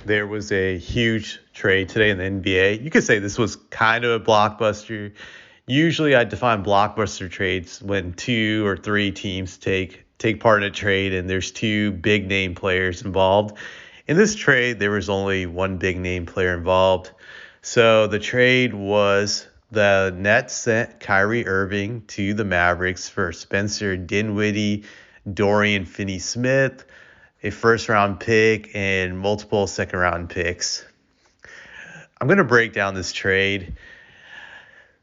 There was a huge trade today in the NBA. You could say this was kind of a blockbuster. Usually I define blockbuster trades when two or three teams take part in a trade and there's two big name players involved. In this trade, there was only one big name player involved. So the trade was the Nets sent Kyrie Irving to the Mavericks for Spencer Dinwiddie, Dorian Finney-Smith, a first round pick, and multiple second round picks. I'm going to break down this trade.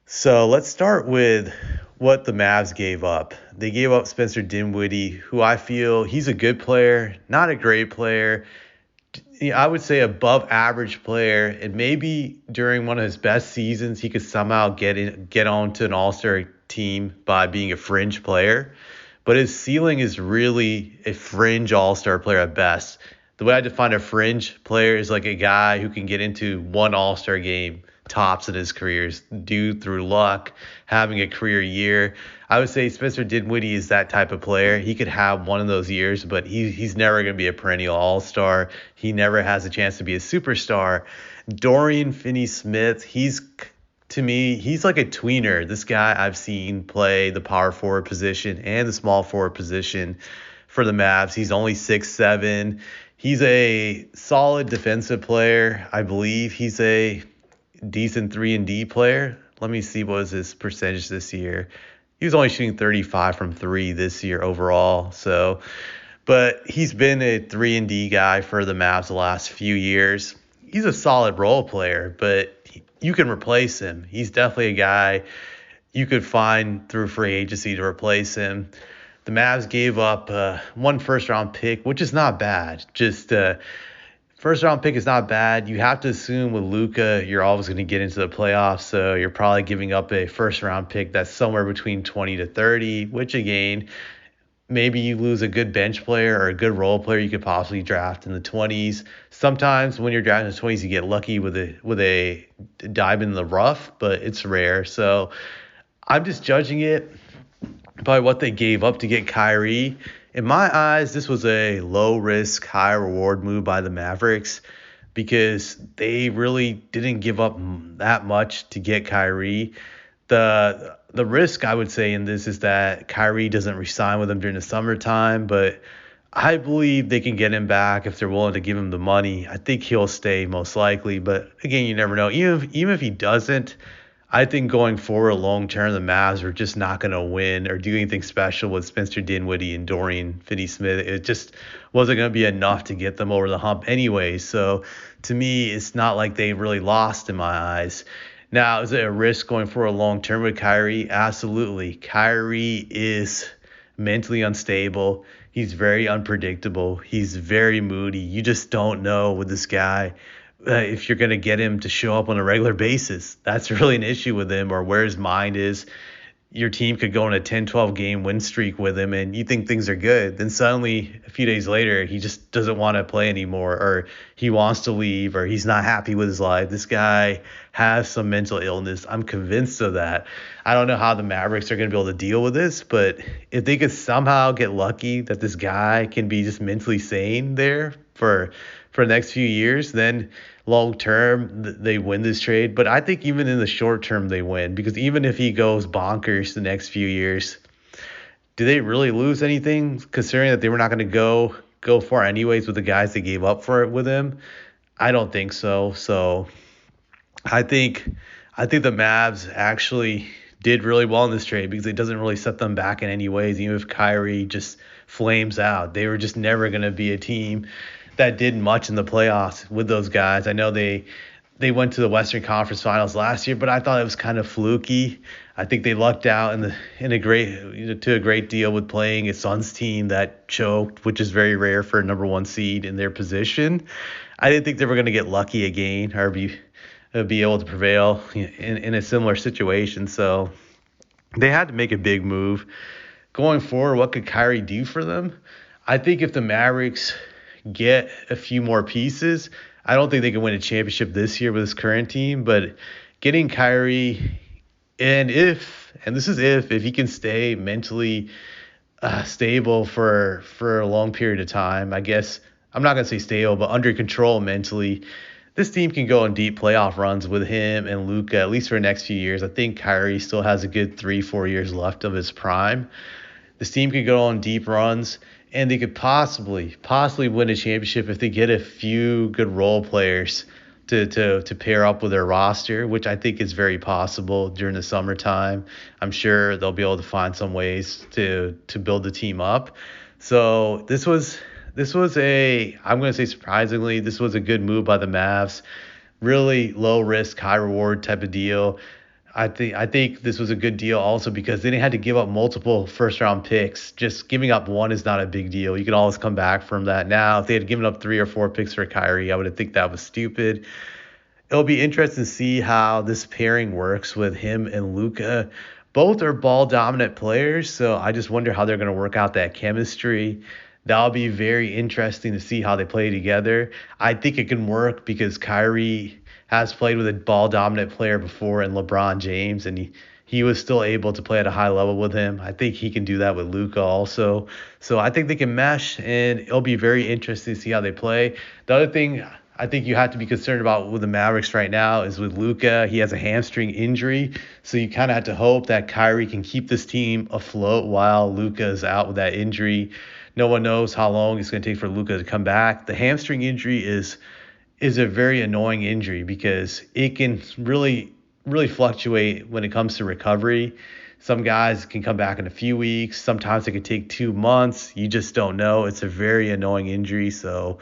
So let's start with what the Mavs gave up. They gave up Spencer Dinwiddie, who I feel he's a good player, not a great player. I would say above average player, and maybe during one of his best seasons, he could somehow get onto an all-star team by being a fringe player. But his ceiling is really a fringe all-star player at best. The way I define a fringe player is like a guy who can get into one all-star game tops in his career, due through luck, having a career year. I would say Spencer Dinwiddie is that type of player. He could have one of those years, but he's never going to be a perennial all-star. He never has a chance to be a superstar. Dorian Finney-Smith, to me, he's like a tweener. This guy I've seen play the power forward position and the small forward position for the Mavs. He's only 6'7". He's a solid defensive player. I believe he's a decent 3-and-D player. Let me see what was his percentage this year. He was only shooting 35 from 3 this year overall. But he's been a 3-and-D guy for the Mavs the last few years. He's a solid role player, but you can replace him. He's definitely a guy you could find through free agency to replace him. The Mavs gave up one first-round pick, which is not bad. First-round pick is not bad. You have to assume with Luka, you're always going to get into the playoffs, so you're probably giving up a first-round pick that's somewhere between 20 to 30, which, again, maybe you lose a good bench player or a good role player you could possibly draft in the 20s. Sometimes when you're drafting in the 20s, you get lucky with a dive in the rough, but it's rare. So I'm just judging it by what they gave up to get Kyrie. In my eyes, this was a low-risk, high-reward move by the Mavericks because they really didn't give up that much to get Kyrie. The risk, I would say, in this is that Kyrie doesn't re-sign with them during the summertime, but I believe they can get him back if they're willing to give him the money. I think he'll stay most likely, but again, you never know. Even if he doesn't, I think going forward long term, the Mavs are just not going to win or do anything special with Spencer Dinwiddie and Dorian Finney-Smith. It just wasn't going to be enough to get them over the hump anyway. So to me, it's not like they really lost in my eyes. Now, is it a risk going forward long term with Kyrie? Absolutely. Kyrie is mentally unstable. He's very unpredictable. He's very moody. You just don't know with this guy if you're going to get him to show up on a regular basis. That's really an issue with him, or where his mind is. Your team could go on a 10-12 game win streak with him and you think things are good. Then suddenly a few days later, he just doesn't want to play anymore, or he wants to leave, or he's not happy with his life. This guy has some mental illness. I'm convinced of that. I don't know how the Mavericks are going to be able to deal with this, but if they could somehow get lucky that this guy can be just mentally sane there for the next few years, then long term they win this trade. But I think even in the short term they win, because even if he goes bonkers the next few years, do they really lose anything, considering that they were not going to go far anyways with the guys they gave up for it with him? I don't think so. So I think the Mavs actually did really well in this trade, because it doesn't really set them back in any ways. Even if Kyrie just flames out, they were just never going to be a team that did much in the playoffs with those guys. I know they went to the Western Conference Finals last year, but I thought it was kind of fluky. I think they lucked out to a great deal with playing a Suns team that choked, which is very rare for a number one seed in their position. I didn't think they were going to get lucky again or be able to prevail in a similar situation. So they had to make a big move. Going forward, what could Kyrie do for them? I think if the Mavericks get a few more pieces, I don't think they can win a championship this year with this current team, but getting Kyrie, and this is if he can stay mentally stable for a long period of time. I guess I'm not going to say stable, but under control mentally. This team can go on deep playoff runs with him and Luka, at least for the next few years. I think Kyrie still has a good 3-4 years left of his prime. This team could go on deep runs, and they could possibly win a championship if they get a few good role players to pair up with their roster, which I think is very possible during the summertime. I'm sure they'll be able to find some ways to build the team up. So this was I'm going to say surprisingly, this was a good move by the Mavs. Really low risk, high reward type of deal. I think this was a good deal also because they didn't have to give up multiple first round picks. Just giving up one is not a big deal. You can always come back from that. Now, if they had given up 3 or 4 picks for Kyrie, I would have think that was stupid. It'll be interesting to see how this pairing works with him and Luka. Both are ball dominant players, so I just wonder how they're going to work out that chemistry. That'll be very interesting to see how they play together. I think it can work because Kyrie has played with a ball dominant player before in LeBron James, and he was still able to play at a high level with him. I think he can do that with Luka also. So I think they can mesh, and it'll be very interesting to see how they play. The other thing I think you have to be concerned about with the Mavericks right now is with Luka. He has a hamstring injury, so you kind of have to hope that Kyrie can keep this team afloat while Luka is out with that injury. No one knows how long it's going to take for Luka to come back. The hamstring injury is a very annoying injury because it can really fluctuate when it comes to recovery. Some guys can come back in a few weeks. Sometimes it could take 2 months. You just don't know. It's a very annoying injury. So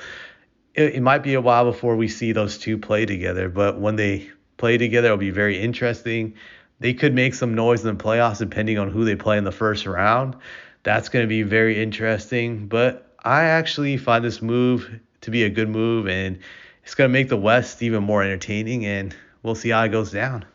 it might be a while before we see those two play together. But when they play together, it'll be very interesting. They could make some noise in the playoffs depending on who they play in the first round. That's going to be very interesting. But I actually find this move to be a good move, and it's going to make the West even more entertaining, and we'll see how it goes down.